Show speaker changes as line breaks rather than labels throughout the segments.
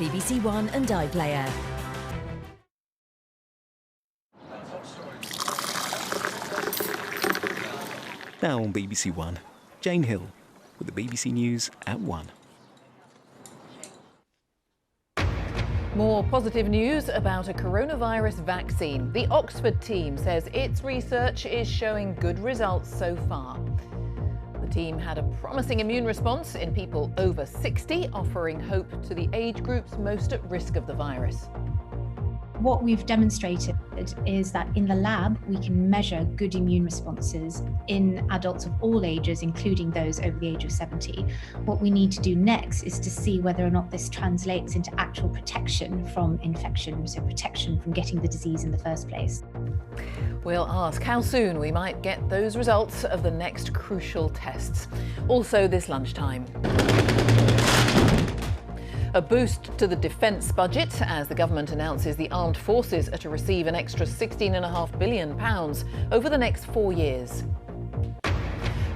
BBC One and iPlayer.
Now on BBC One, Jane Hill with the BBC News at 1.
More positive news about a coronavirus vaccine. The Oxford team says its research is showing good results so far. The team had a promising immune response in people over 60, offering hope to the age groups most at risk of the virus.
What we've demonstrated is that in the lab, we can measure good immune responses in adults of all ages, including those over the age of 70. What we need to do next is to see whether or not this translates into actual protection from infection, so protection from getting the disease in the first place.
We'll ask how soon we might get those results of the next crucial tests. Also this lunchtime. A boost to the defence budget as the government announces the armed forces are to receive an extra £16.5 billion over the next 4 years.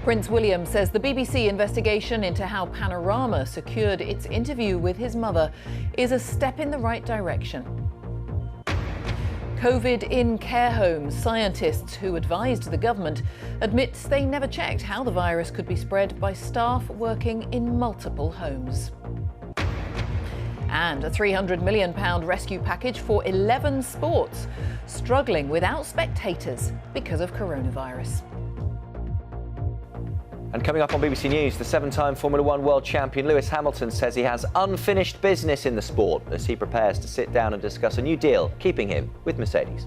Prince William says the BBC investigation into how Panorama secured its interview with his mother is a step in the right direction. COVID in care homes. Scientists who advised the government admit they never checked how the virus could be spread by staff working in multiple homes. And a £300 million rescue package for 11 sports struggling without spectators because of coronavirus.
And coming up on BBC News, the 7-time Formula One world champion Lewis Hamilton says he has unfinished business in the sport as he prepares to sit down and discuss a new deal keeping him with Mercedes.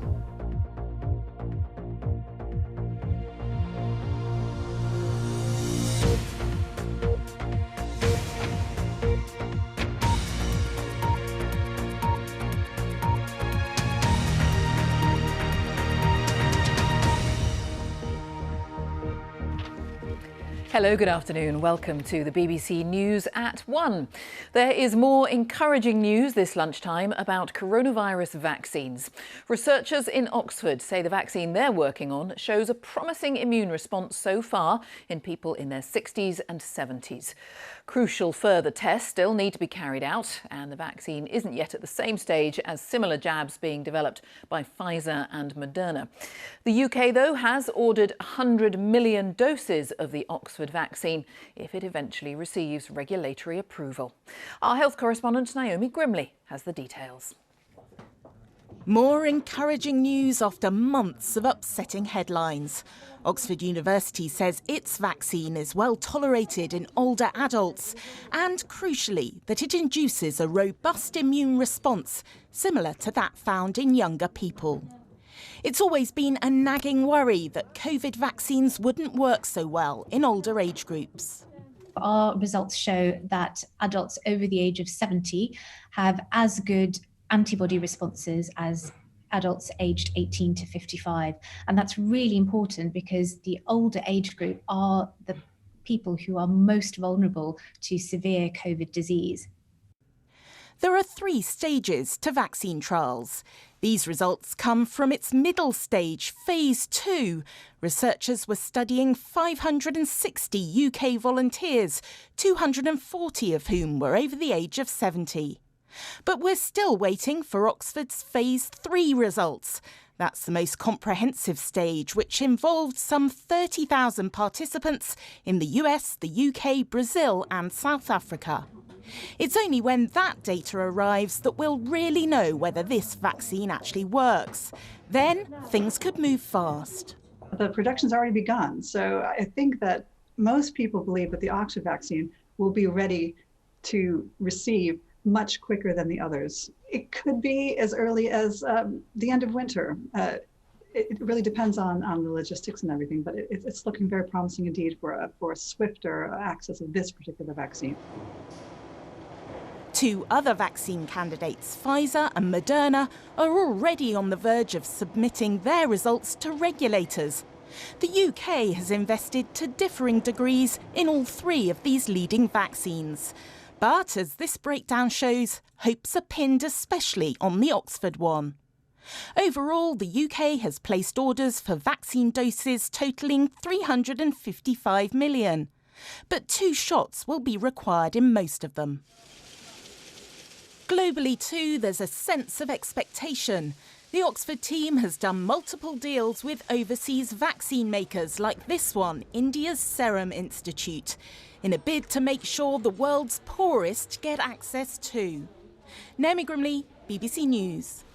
Hello, good afternoon. Welcome to the BBC News at 1. There is more encouraging news this lunchtime about coronavirus vaccines. Researchers in Oxford say the vaccine they're working on shows a promising immune response so far in people in their 60s and 70s. Crucial further tests still need to be carried out, and the vaccine isn't yet at the same stage as similar jabs being developed by Pfizer and Moderna. The UK, though, has ordered 100 million doses of the Oxford vaccine if it eventually receives regulatory approval. Our health correspondent Naomi Grimley has the details.
More encouraging news after months of upsetting headlines. Oxford University says its vaccine is well tolerated in older adults and, crucially, that it induces a robust immune response similar to that found in younger people. It's always been a nagging worry that COVID vaccines wouldn't work so well in older age groups.
Our results show that adults over the age of 70 have as good antibody responses as adults aged 18 to 55. And that's really important because the older age group are the people who are most vulnerable to severe COVID disease.
There are 3 stages to vaccine trials. These results come from its middle stage, phase 2. Researchers were studying 560 UK volunteers, 240 of whom were over the age of 70. But we're still waiting for Oxford's phase 3 results. That's the most comprehensive stage, which involved some 30,000 participants in the US, the UK, Brazil and South Africa. It's only when that data arrives that we'll really know whether this vaccine actually works. Then things could move fast.
The production's already begun, so I think that most people believe that the Oxford vaccine will be ready to receive much quicker than the others. It could be as early as the end of winter. It really depends on the logistics and everything, but it's looking very promising indeed for a swifter access of this particular vaccine.
2 other vaccine candidates, Pfizer and Moderna, are already on the verge of submitting their results to regulators. The UK has invested to differing degrees in all 3 of these leading vaccines. But as this breakdown shows, hopes are pinned especially on the Oxford one. Overall, the UK has placed orders for vaccine doses totalling 355 million. But 2 shots will be required in most of them. Globally too, there's a sense of expectation. The Oxford team has done multiple deals with overseas vaccine makers like this one, India's Serum Institute, in a bid to make sure the world's poorest get access too. Naomi Grimley, BBC News.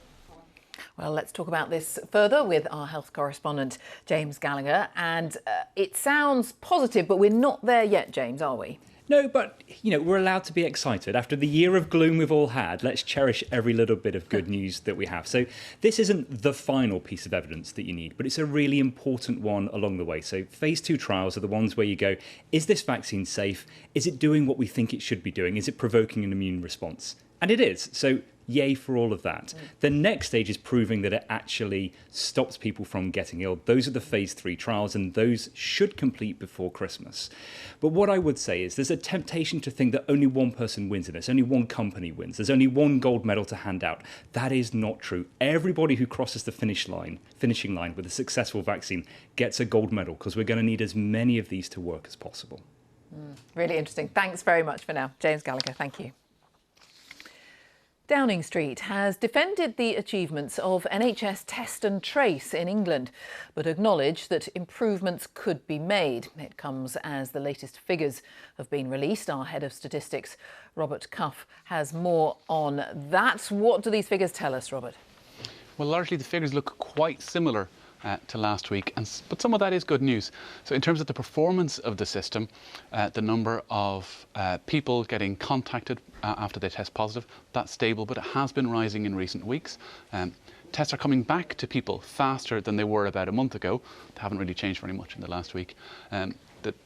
Well, let's talk about this further with our health correspondent, James Gallagher. And it sounds positive, but we're not there yet, James, are we?
No, but, we're allowed to be excited. After the year of gloom we've all had, let's cherish every little bit of good news that we have. So this isn't the final piece of evidence that you need, but it's a really important one along the way. So phase 2 trials are the ones where you go, is this vaccine safe? Is it doing what we think it should be doing? Is it provoking an immune response? And it is. So yay for all of that. The next stage is proving that it actually stops people from getting ill. Those are the phase 3 trials, and those should complete before Christmas. But what I would say is there's a temptation to think that only one person wins in this, only one company wins. There's only one gold medal to hand out. That is not true. Everybody who crosses the finishing line with a successful vaccine gets a gold medal, because we're going to need as many of these to work as possible.
Really interesting. Thanks very much for now. James Gallagher, thank you. Downing Street has defended the achievements of NHS Test and Trace in England, but acknowledged that improvements could be made. It comes as the latest figures have been released. Our head of statistics, Robert Cuff, has more on that. What do these figures tell us, Robert?
Well, largely the figures look quite similar to last week, but some of that is good news. So in terms of the performance of the system, the number of people getting contacted after they test positive, that's stable, but it has been rising in recent weeks. Tests are coming back to people faster than they were about a month ago. They haven't really changed very much in the last week.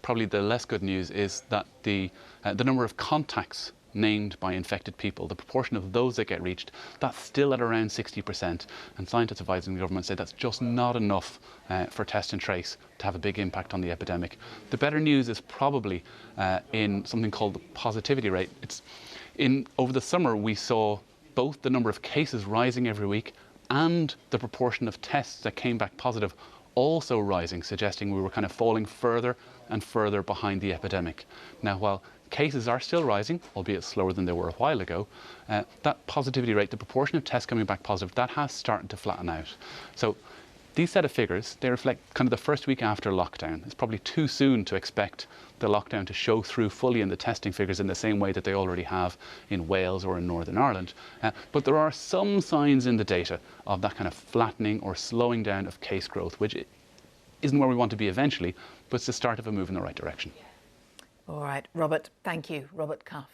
Probably the less good news is that the number of contacts named by infected people, the proportion of those that get reached, that's still at around 60%. And scientists advising the government say that's just not enough for test and trace to have a big impact on the epidemic. The better news is probably in something called the positivity rate. Over the summer, we saw both the number of cases rising every week and the proportion of tests that came back positive also rising, suggesting we were kind of falling further and further behind the epidemic. Now, while cases are still rising, albeit slower than they were a while ago, that positivity rate, the proportion of tests coming back positive, that has started to flatten out. So these set of figures, they reflect kind of the first week after lockdown. It's probably too soon to expect the lockdown to show through fully in the testing figures in the same way that they already have in Wales or in Northern Ireland. But there are some signs in the data of that kind of flattening or slowing down of case growth, which isn't where we want to be eventually, but it's the start of a move in the right direction.
All right, Robert, thank you. Robert Cuff.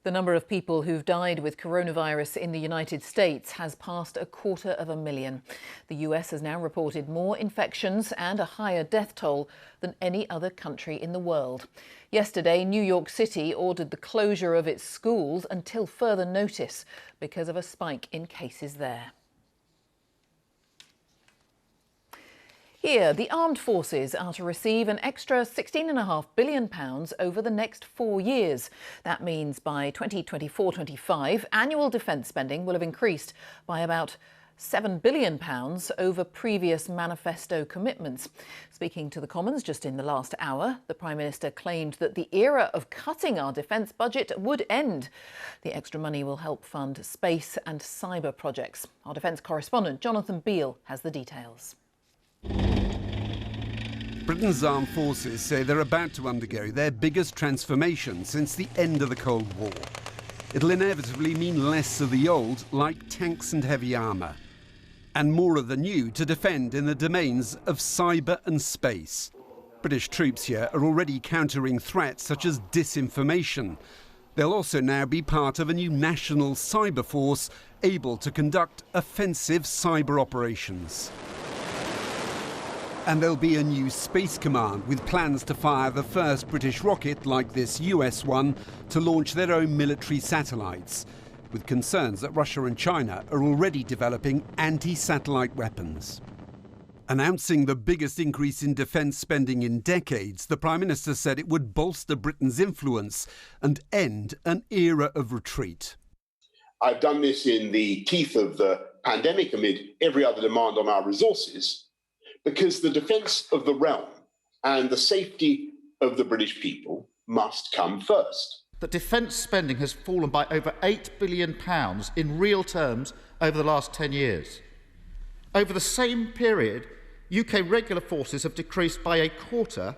The number of people who've died with coronavirus in the United States has passed 250,000. The US has now reported more infections and a higher death toll than any other country in the world. Yesterday, New York City ordered the closure of its schools until further notice because of a spike in cases there. Here, the armed forces are to receive an extra £16.5 billion over the next 4 years. That means by 2024-25, annual defence spending will have increased by about £7 billion over previous manifesto commitments. Speaking to the Commons just in the last hour, the Prime Minister claimed that the era of cutting our defence budget would end. The extra money will help fund space and cyber projects. Our defence correspondent Jonathan Beale has the details.
Britain's armed forces say they're about to undergo their biggest transformation since the end of the Cold War. It'll inevitably mean less of the old, like tanks and heavy armour, and more of the new to defend in the domains of cyber and space. British troops here are already countering threats such as disinformation. They'll also now be part of a new national cyber force able to conduct offensive cyber operations. And there'll be a new Space Command with plans to fire the first British rocket, like this US one, to launch their own military satellites, with concerns that Russia and China are already developing anti-satellite weapons. Announcing the biggest increase in defence spending in decades, the Prime Minister said it would bolster Britain's influence and end an era of retreat.
I've done this in the teeth of the pandemic amid every other demand on our resources, because the defence of the realm and the safety of the British people must come first.
that defence spending has fallen by over £8 billion in real terms over the last 10 years. Over the same period, UK regular forces have decreased by a quarter,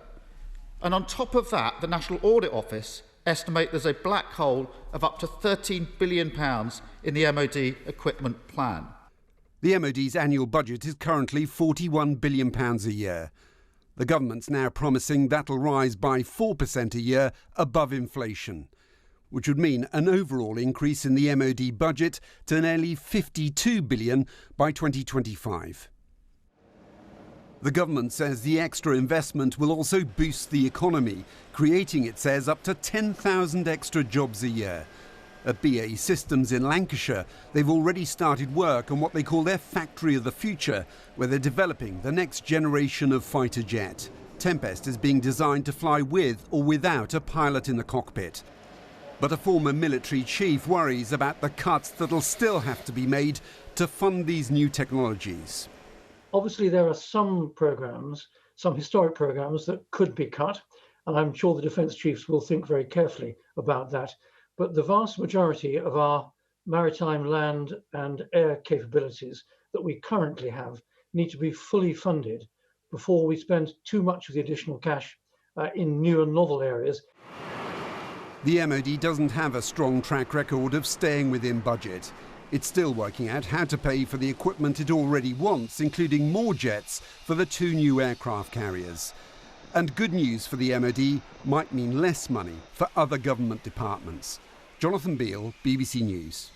and on top of that, the National Audit Office estimate there's a black hole of up to £13 billion in the MOD equipment plan.
The MOD's annual budget is currently £41 billion a year. The government's now promising that'll rise by 4% a year above inflation, which would mean an overall increase in the MOD budget to nearly £52 billion by 2025. The government says the extra investment will also boost the economy, creating, it says, up to 10,000 extra jobs a year. At BAE Systems in Lancashire, they've already started work on what they call their factory of the future, where they're developing the next generation of fighter jet. Tempest is being designed to fly with or without a pilot in the cockpit. But a former military chief worries about the cuts that'll still have to be made to fund these new technologies.
Obviously, there are some programmes, some historic programmes that could be cut, and I'm sure the defence chiefs will think very carefully about that. But the vast majority of our maritime, land and air capabilities that we currently have need to be fully funded before we spend too much of the additional cash in new and novel areas.
The MOD doesn't have a strong track record of staying within budget. It's still working out how to pay for the equipment it already wants, including more jets for the 2 new aircraft carriers. And good news for the MOD might mean less money for other government departments. Jonathan Beale, BBC News.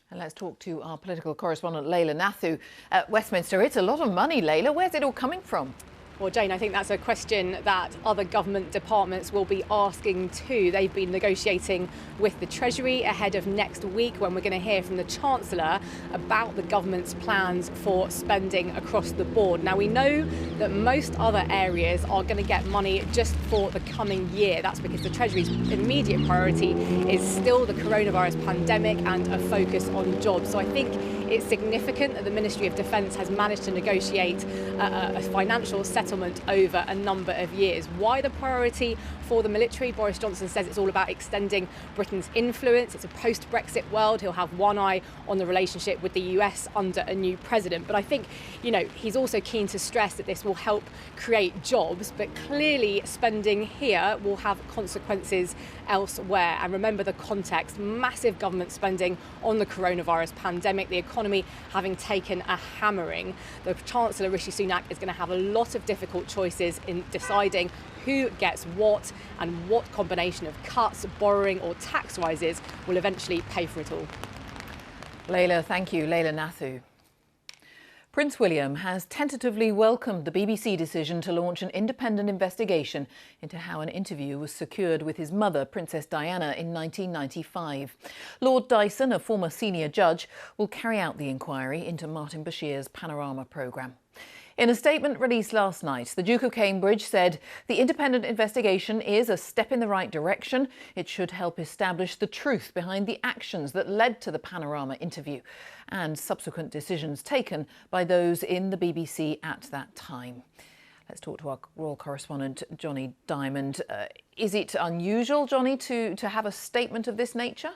And let's talk to our political correspondent Layla Nathu at Westminster. It's a lot of money, Layla. Where's it all coming from?
Well, Jane, I think that's a question that other government departments will be asking too. They've been negotiating with the Treasury ahead of next week, when we're going to hear from the Chancellor about the government's plans for spending across the board. Now, we know that most other areas are going to get money just for the coming year. That's because the Treasury's immediate priority is still the coronavirus pandemic and a focus on jobs. So I think it's significant that the Ministry of Defence has managed to negotiate a financial settlement over a number of years. Why the priority for the military? Boris Johnson says it's all about extending Britain's influence. It's a post-Brexit world. He'll have one eye on the relationship with the US under a new president. But I think, he's also keen to stress that this will help create jobs, but clearly spending here will have consequences elsewhere. And remember the context: massive government spending on the coronavirus pandemic, the economy having taken a hammering. The Chancellor, Rishi Sunak, is going to have a lot of difficult choices in deciding who gets what and what combination of cuts, borrowing or tax rises will eventually pay for it all.
Layla, thank you. Layla Nathu. Prince William has tentatively welcomed the BBC decision to launch an independent investigation into how an interview was secured with his mother, Princess Diana, in 1995. Lord Dyson, a former senior judge, will carry out the inquiry into Martin Bashir's Panorama programme. In a statement released last night, the Duke of Cambridge said the independent investigation is a step in the right direction. It should help establish the truth behind the actions that led to the Panorama interview and subsequent decisions taken by those in the BBC at that time. Let's talk to our royal correspondent, Johnny Diamond. Is it unusual, Johnny, to have a statement of this nature?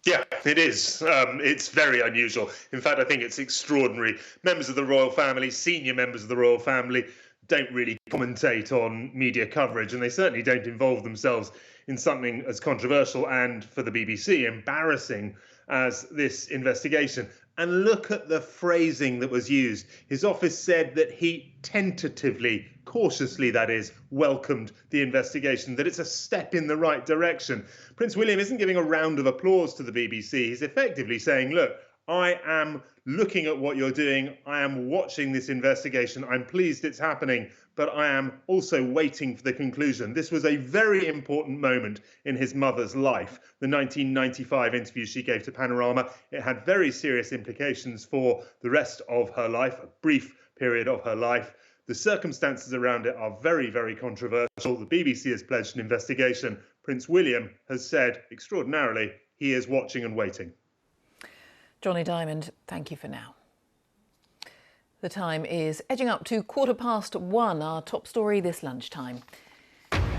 Yeah, it is. It's very unusual. In fact, I think it's extraordinary. Members of the royal family, senior members of the royal family, don't really commentate on media coverage, and they certainly don't involve themselves in something as controversial and, for the BBC, embarrassing as this investigation. And look at the phrasing that was used. His office said that he tentatively, cautiously that is, welcomed the investigation, that it's a step in the right direction. Prince William isn't giving a round of applause to the BBC. He's effectively saying, look, I am looking at what you're doing. I am watching this investigation. I'm pleased it's happening, but I am also waiting for the conclusion. This was a very important moment in his mother's life. The 1995 interview she gave to Panorama, it had very serious implications for the rest of her life, a brief period of her life. The circumstances around it are very, very controversial. The BBC has pledged an investigation. Prince William has said, extraordinarily, he is watching and waiting.
Johnny Diamond, thank you for now. The time is edging up to 1:15, our top story this lunchtime.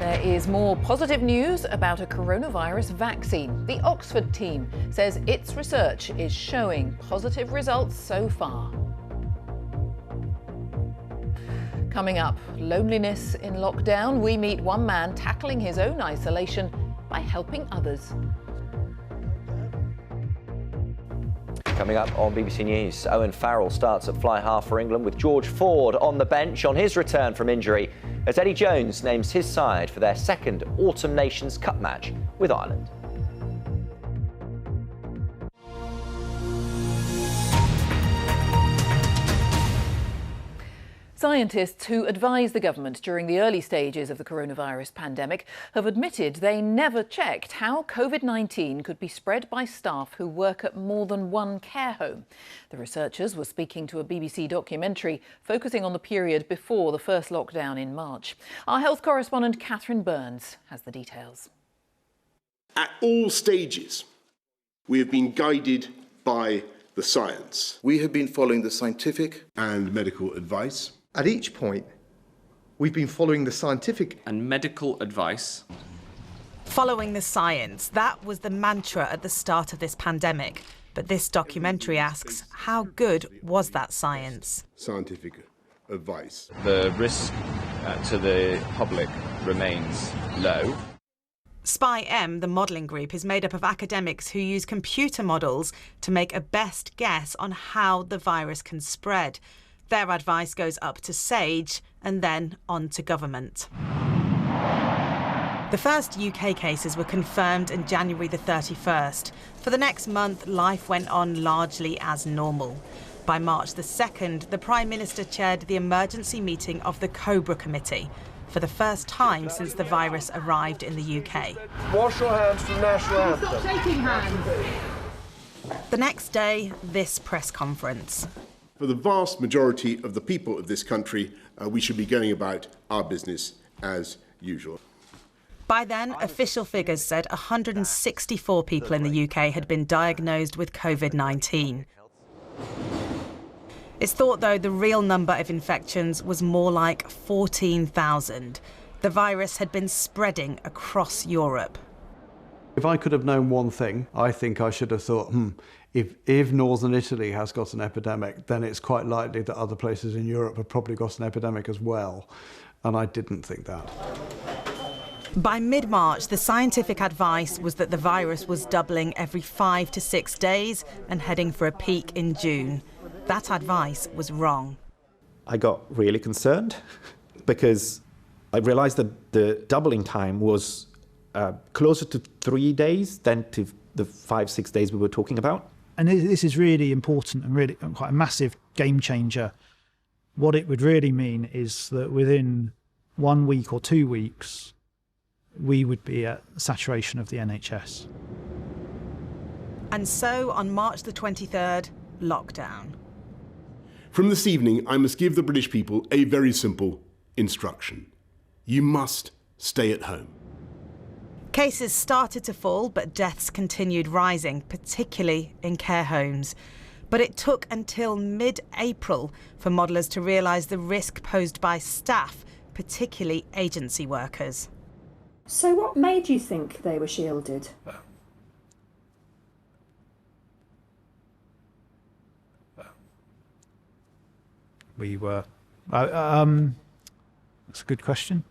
There is more positive news about a coronavirus vaccine. The Oxford team says its research is showing positive results so far. Coming up, loneliness in lockdown. We meet one man tackling his own isolation by helping others.
Coming up on BBC News, Owen Farrell starts at fly half for England with George Ford on the bench on his return from injury as Eddie Jones names his side for their second Autumn Nations Cup match with Ireland.
Scientists who advised the government during the early stages of the coronavirus pandemic have admitted they never checked how COVID-19 could be spread by staff who work at more than one care home. The researchers were speaking to a BBC documentary focusing on the period before the first lockdown in March. Our health correspondent Catherine Burns has the details.
At all stages, we have been guided by the science.
We have been following the scientific
and medical advice.
At each point, we've been following the scientific
and medical advice.
Following the science, that was the mantra at the start of this pandemic. But this documentary asks, how good was that science?
Scientific advice.
The risk to the public remains low.
SPY-M, the modelling group, is made up of academics who use computer models to make a best guess on how the virus can spread. Their advice goes up to SAGE and then on to government. The first UK cases were confirmed on January the 31st. For the next month, life went on largely as normal. By March the 2nd, the Prime Minister chaired the emergency meeting of the Cobra Committee, for the first time since the virus arrived in the UK.
Wash your hands from national anthem.
Stop shaking hands. The next day, this press conference.
For the vast majority of the people of this country, we should be going about our business as usual.
By then, official figures said 164 people in the UK had been diagnosed with COVID-19. It's thought, though, the real number of infections was more like 14,000. The virus had been spreading across Europe.
If I could have known one thing, I think I should have thought, if Northern Italy has got an epidemic, then it's quite likely that other places in Europe have probably got an epidemic as well. And I didn't think that.
By mid-March, the scientific advice was that the virus was doubling every 5 to 6 days and heading for a peak in June. That advice was wrong.
I got really concerned because I realised that the doubling time was closer to 3 days than to the 5-6 days we were talking about.
And this is really important and really quite a massive game changer. What it would really mean is that within 1 week or 2 weeks, we would be at saturation of the NHS.
And so on March the 23rd, lockdown.
From this evening, I must give the British people a very simple instruction. You must stay at home.
Cases started to fall, but deaths continued rising, particularly in care homes. But it took until mid-April for modellers to realise the risk posed by staff, particularly agency workers.
So what made you think they were shielded?
We were... that's a good question.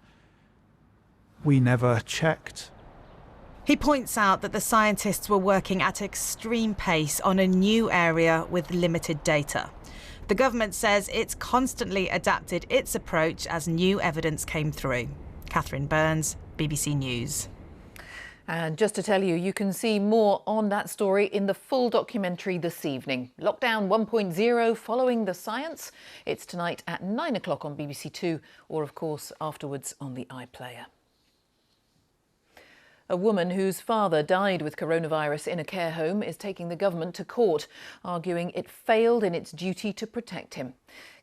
We never checked.
He points out that the scientists were working at extreme pace on a new area with limited data. The government says it's constantly adapted its approach as new evidence came through. Catherine Burns, BBC News.
And just to tell you, you can see more on that story in the full documentary this evening. Lockdown 1.0 following the science. It's tonight at 9 o'clock on BBC Two, or of course afterwards on the iPlayer. A woman whose father died with coronavirus in a care home is taking the government to court, arguing it failed in its duty to protect him.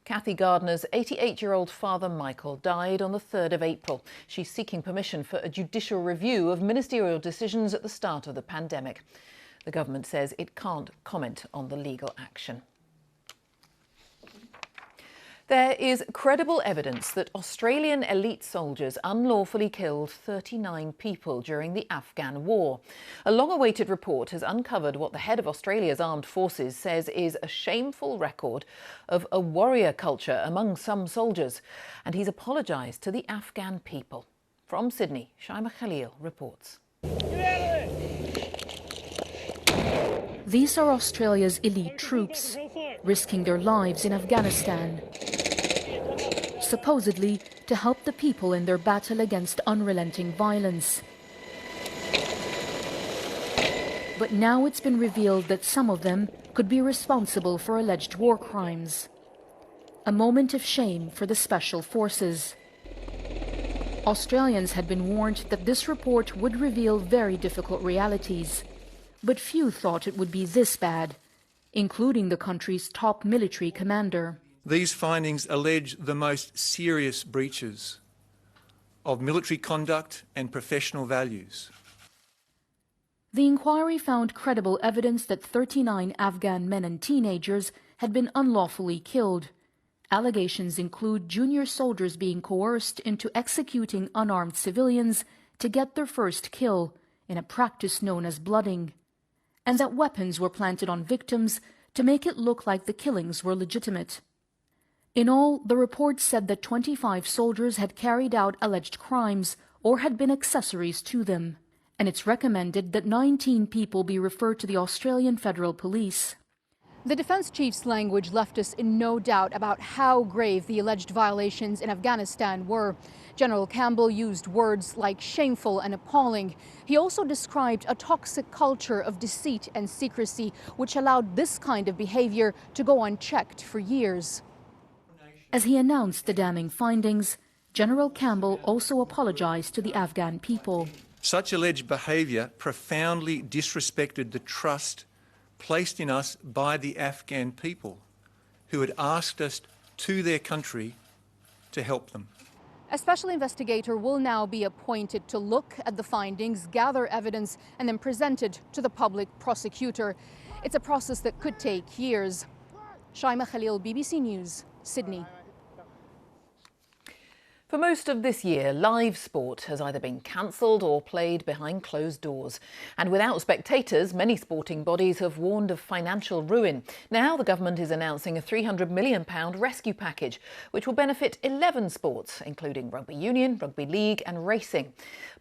Kathy Gardner's 88-year-old father, Michael, died on the 3rd of April. She's seeking permission for a judicial review of ministerial decisions at the start of the pandemic. The government says it can't comment on the legal action. There is credible evidence that Australian elite soldiers unlawfully killed 39 people during the Afghan war. A long-awaited report has uncovered what the head of Australia's armed forces says is a shameful record of a warrior culture among some soldiers, and he's apologised to the Afghan people. From Sydney, Shaima Khalil reports.
These are Australia's elite troops, risking their lives in Afghanistan, supposedly to help the people in their battle against unrelenting violence. But now it's been revealed that some of them could be responsible for alleged war crimes. A moment of shame for the Special Forces. Australians had been warned that this report would reveal very difficult realities. But few thought it would be this bad, including the country's top military commander.
These findings allege the most serious breaches of military conduct and professional values.
The inquiry found credible evidence that 39 Afghan men and teenagers had been unlawfully killed. Allegations include junior soldiers being coerced into executing unarmed civilians to get their first kill in a practice known as blooding, and that weapons were planted on victims to make it look like the killings were legitimate. In all, the report said that 25 soldiers had carried out alleged crimes or had been accessories to them, and it's recommended that 19 people be referred to the Australian Federal Police.
The defense chief's language left us in no doubt about how grave the alleged violations in Afghanistan were. General Campbell used words like shameful and appalling. He also described a toxic culture of deceit and secrecy, which allowed this kind of behavior to go unchecked for years.
As he announced the damning findings, General Campbell also apologized to the Afghan people.
Such alleged behaviour profoundly disrespected the trust placed in us by the Afghan people, who had asked us to their country to help them.
A special investigator will now be appointed to look at the findings, gather evidence, and then present it to the public prosecutor. It's a process that could take years. Shaima Khalil, BBC News, Sydney.
For most of this year, live sport has either been cancelled or played behind closed doors. And without spectators, many sporting bodies have warned of financial ruin. Now the government is announcing a £300 million rescue package, which will benefit 11 sports, including rugby union, rugby league and racing.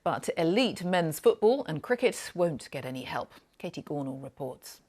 But elite men's football and cricket won't get any help. Katie Gornall reports.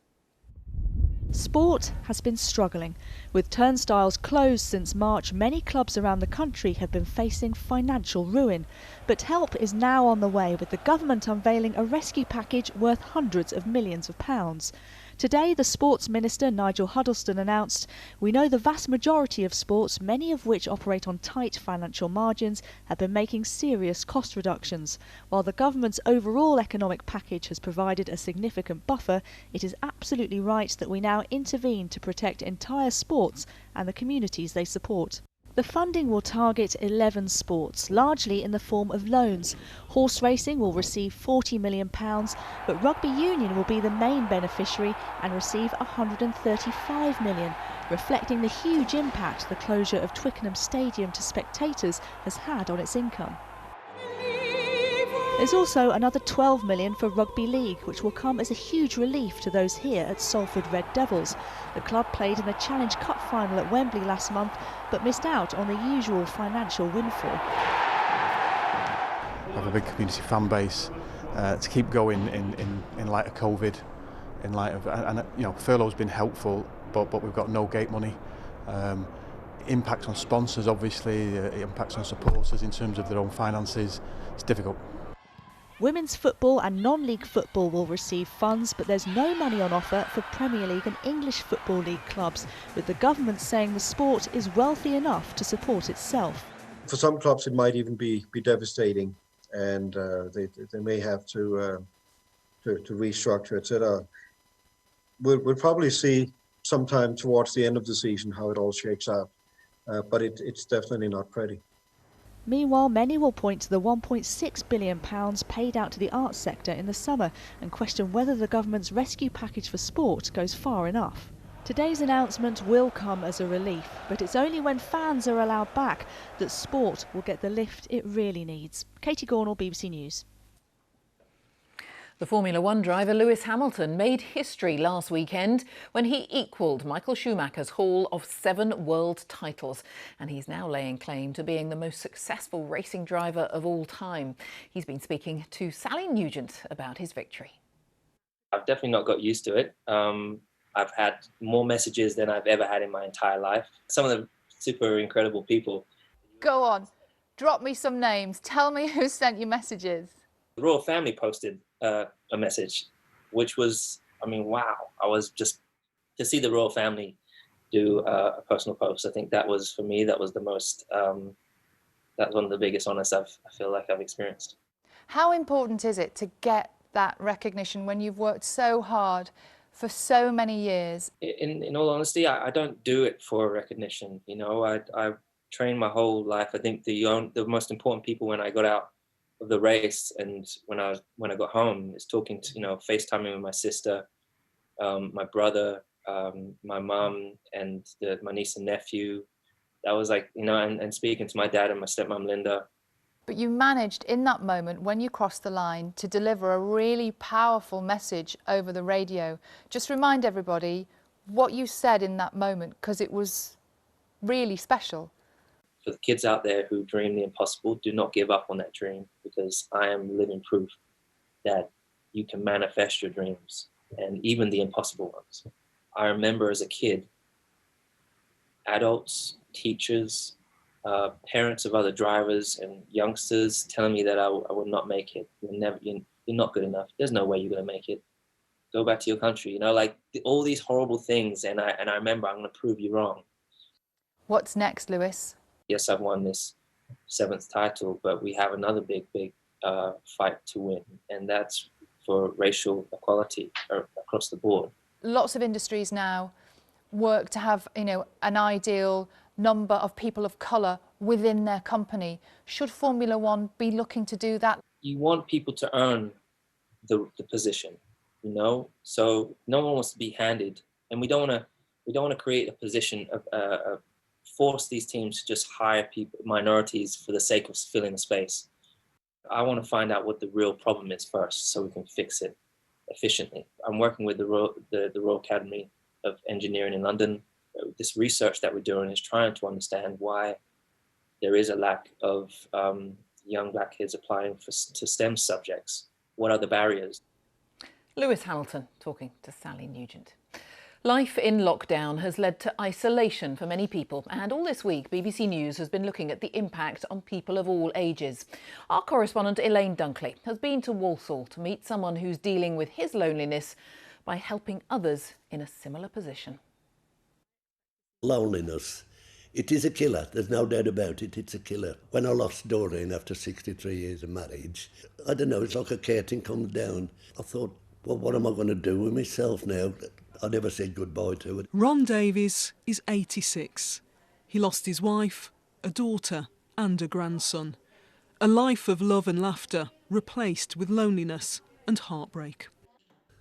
Sport has been struggling. With turnstiles closed since March, many clubs around the country have been facing financial ruin. But help is now on the way, with the government unveiling a rescue package worth hundreds of millions of pounds. Today, the Sports Minister, Nigel Huddleston, announced, "We know the vast majority of sports, many of which operate on tight financial margins, have been making serious cost reductions. While the government's overall economic package has provided a significant buffer, it is absolutely right that we now intervene to protect entire sports and the communities they support." The funding will target 11 sports, largely in the form of loans. Horse racing will receive £40 million, but rugby union will be the main beneficiary and receive £135 million, reflecting the huge impact the closure of Twickenham Stadium to spectators has had on its income. There's also another £12 million for Rugby League, which will come as a huge relief to those here at Salford Red Devils. The club played in the Challenge Cup final at Wembley last month, but missed out on the usual financial windfall.
Have a big community fan base to keep going in light of COVID, in light of, and you know, furlough's been helpful, but we've got no gate money. Impact on sponsors, obviously, impacts on supporters in terms of their own finances. It's difficult.
Women's football and non-league football will receive funds, but there's no money on offer for Premier League and English Football League clubs, with the government saying the sport is wealthy enough to support itself.
For some clubs it might even be devastating, and they may have to restructure, etc. We'll probably see sometime towards the end of the season how it all shakes out, but it's definitely not pretty.
Meanwhile, many will point to the £1.6 billion paid out to the arts sector in the summer and question whether the government's rescue package for sport goes far enough. Today's announcement will come as a relief, but it's only when fans are allowed back that sport will get the lift it really needs. Katie Gornall, BBC News.
The Formula One driver Lewis Hamilton made history last weekend when he equalled Michael Schumacher's haul of 7 world titles. And he's now laying claim to being the most successful racing driver of all time. He's been speaking to Sally Nugent about his victory.
I've definitely not got used to it. I've had more messages than I've ever had in my entire life. Some of them super incredible people.
Go on, drop me some names. Tell me who sent you messages.
The royal family posted a message, which was, I mean, wow. I was just, to see the royal family do a personal post, I think that was, for me, that was the most, that's one of the biggest honors I feel like I've experienced.
How important is it to get that recognition when you've worked so hard for so many years?
In all honesty, I don't do it for recognition. You know, I trained my whole life. I think the most important people when I got out of the race and when I got home is talking to, FaceTiming with my sister, my brother, my mum, and my niece and nephew. That was like, and speaking to my dad and my stepmom Linda.
But you managed in that moment when you crossed the line to deliver a really powerful message over the radio. Just remind everybody what you said in that moment, because it was really special.
For the kids out there who dream the impossible, do not give up on that dream, because I am living proof that you can manifest your dreams, and even the impossible ones. I remember as a kid, adults, teachers, parents of other drivers and youngsters telling me that I would not make it. You're not good enough. There's no way you're going to make it. Go back to your country. Like all these horrible things. And I remember I'm going to prove you wrong.
What's next, Lewis?
Yes, I've won this 7th title, but we have another big fight to win. And that's for racial equality across the board.
Lots of industries now work to have, an ideal number of people of colour within their company. Should Formula One be looking to do that?
You want people to earn the position, so no one wants to be handed, and we don't want to create a position of force these teams to just hire minorities for the sake of filling the space. I want to find out what the real problem is first, so we can fix it efficiently. I'm working with the Royal Academy of Engineering in London. This research that we're doing is trying to understand why there is a lack of young black kids applying to STEM subjects. What are the barriers?
Lewis Hamilton talking to Sally Nugent. Life in lockdown has led to isolation for many people, and all this week BBC News has been looking at the impact on people of all ages. Our correspondent Elaine Dunkley has been to Walsall to meet someone who's dealing with his loneliness by helping others in a similar position.
Loneliness. It is a killer, there's no doubt about it, it's a killer. When I lost Doreen after 63 years of marriage, I don't know, it's like a curtain comes down. I thought, well, what am I going to do with myself now? I never said goodbye to it.
Ron Davies is 86. He lost his wife, a daughter and a grandson. A life of love and laughter replaced with loneliness and heartbreak.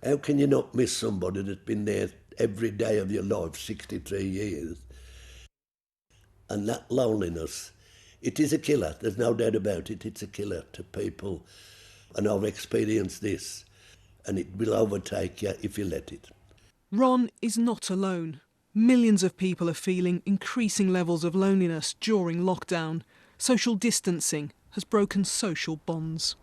How can you not miss somebody that's been there every day of your life, 63 years? And that loneliness, it is a killer, there's no doubt about it, it's a killer to people. And I've experienced this, and it will overtake you if you let it.
Ron is not alone. Millions of people are feeling increasing levels of loneliness during lockdown. Social distancing has broken social bonds.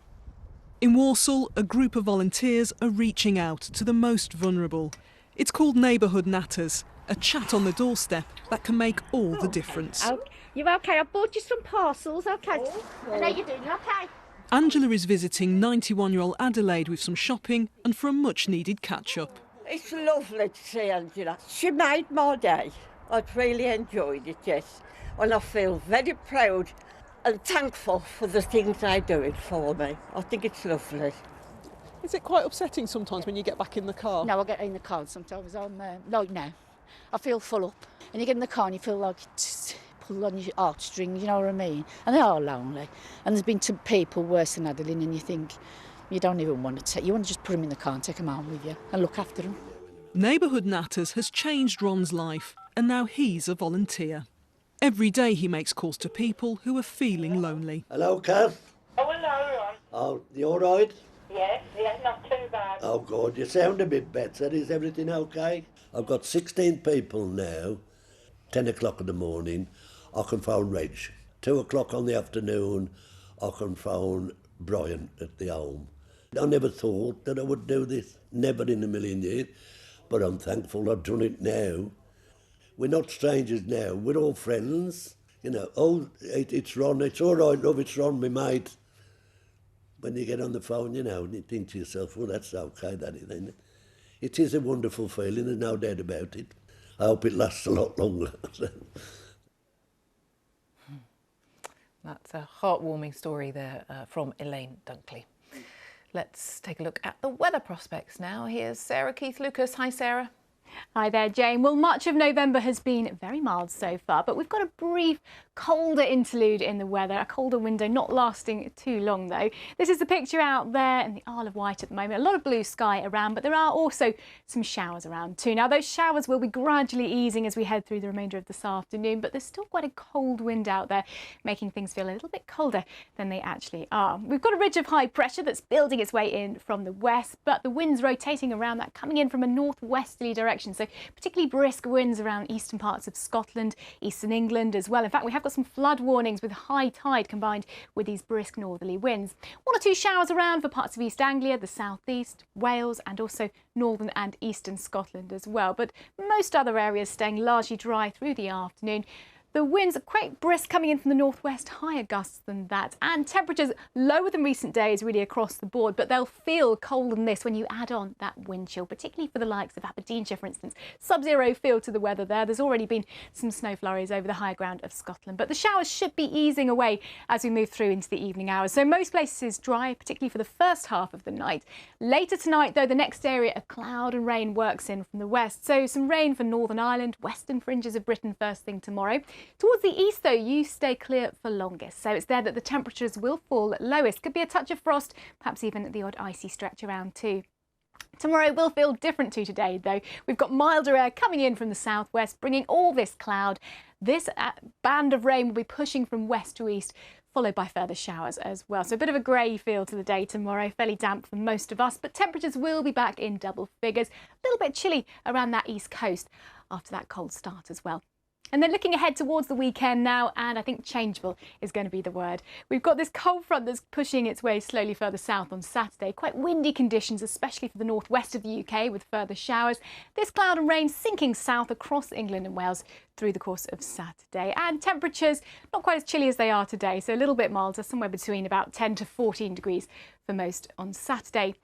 In Walsall, a group of volunteers are reaching out to the most vulnerable. It's called Neighbourhood Natters, a chat on the doorstep that can make all the difference.
Oh, you're okay, I bought you some parcels, okay. And how you doing, you okay?
Angela is visiting 91-year-old Adelaide with some shopping and for a much-needed catch-up.
It's lovely to see Angela. She made my day. I've really enjoyed it, yes. And I feel very proud and thankful for the things they're doing for me. I think it's lovely.
Is it quite upsetting sometimes when you get back in the car?
No, I get in the car sometimes. I'm like now. I feel full up. And you get in the car and you feel like it's pulled on your heartstrings, you know what I mean? And they are lonely. And there's been some people worse than Adeline, and you think you don't even want to you want to just put them in the car and take them home with you and look after them.
Neighbourhood Natters has changed Ron's life, and now he's a volunteer. Every day he makes calls to people who are feeling lonely.
Hello, Kath.
Oh, hello, Ron.
Oh, you all right?
Yes, not too bad.
Oh, God, you sound a bit better. Is everything okay? I've got 16 people now. 10 o'clock in the morning, I can phone Reg. 2 o'clock on the afternoon, I can phone Brian at the home. I never thought that I would do this, never in a million years, but I'm thankful I've done it now. We're not strangers now, we're all friends. You know, oh, it's Ron, it's all right, love, it's Ron, my mate. When you get on the phone, you know, and you think to yourself, well, that's okay, that is, isn't it? It is a wonderful feeling, there's no doubt about it. I hope it lasts a lot longer.
That's a heartwarming story there from Elaine Dunkley. Let's take a look at the weather prospects now. Here's Sarah Keith-Lucas. Hi, Sarah.
Hi there, Jane. Well, much of November has been very mild so far, but we've got a brief colder interlude in the weather, a colder window not lasting too long though. This is the picture out there in the Isle of Wight at the moment. A lot of blue sky around, but there are also some showers around too. Now those showers will be gradually easing as we head through the remainder of this afternoon, but there's still quite a cold wind out there, making things feel a little bit colder than they actually are. We've got a ridge of high pressure that's building its way in from the west, but the wind's rotating around that, coming in from a northwesterly direction. So particularly brisk winds around eastern parts of Scotland, eastern England as well. In fact, we have got some flood warnings with high tide combined with these brisk northerly winds. 1 or 2 showers around for parts of East Anglia, the southeast, Wales and also northern and eastern Scotland as well. But most other areas staying largely dry through the afternoon. The winds are quite brisk coming in from the northwest, higher gusts than that, and temperatures lower than recent days really across the board, but they'll feel colder than this when you add on that wind chill, particularly for the likes of Aberdeenshire, for instance. Sub-zero feel to the weather there. There's already been some snow flurries over the higher ground of Scotland, but the showers should be easing away as we move through into the evening hours. So most places dry, particularly for the first half of the night. Later tonight, though, the next area of cloud and rain works in from the west. So some rain for Northern Ireland, western fringes of Britain first thing tomorrow. Towards the east, though, you stay clear for longest. So it's there that the temperatures will fall at lowest. Could be a touch of frost, perhaps even the odd icy stretch around too. Tomorrow will feel different to today, though. We've got milder air coming in from the southwest, bringing all this cloud. This band of rain will be pushing from west to east, followed by further showers as well. So a bit of a grey feel to the day tomorrow, fairly damp for most of us, but temperatures will be back in double figures. A little bit chilly around that east coast after that cold start as well. And then looking ahead towards the weekend now, and I think changeable is going to be the word. We've got this cold front that's pushing its way slowly further south on Saturday. Quite windy conditions, especially for the northwest of the UK, with further showers. This cloud and rain sinking south across England and Wales through the course of Saturday. And temperatures not quite as chilly as they are today, so a little bit milder, somewhere between about 10 to 14 degrees for most on Saturday.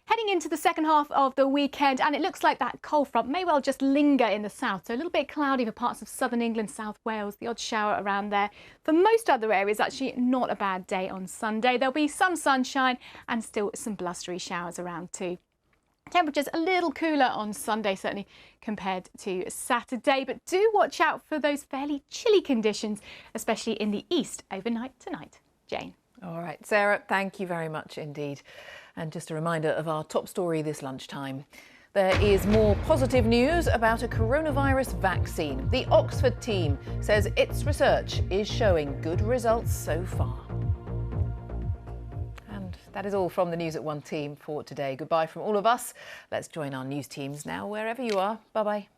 Heading into the second half of the weekend, and it looks like that cold front may well just linger in the south, so a little bit cloudy for parts of southern England, South Wales, the odd shower around there. For most other areas, actually not a bad day on Sunday. There'll be some sunshine and still some blustery showers around too. Temperatures a little cooler on Sunday, certainly compared to Saturday, but do watch out for those fairly chilly conditions, especially in the east overnight tonight. Jane.
All right, Sarah, thank you very much indeed. And just a reminder of our top story this lunchtime. There is more positive news about a coronavirus vaccine. The Oxford team says its research is showing good results so far. And that is all from the News at 1 team for today. Goodbye from all of us. Let's join our news teams now, wherever you are. Bye-bye.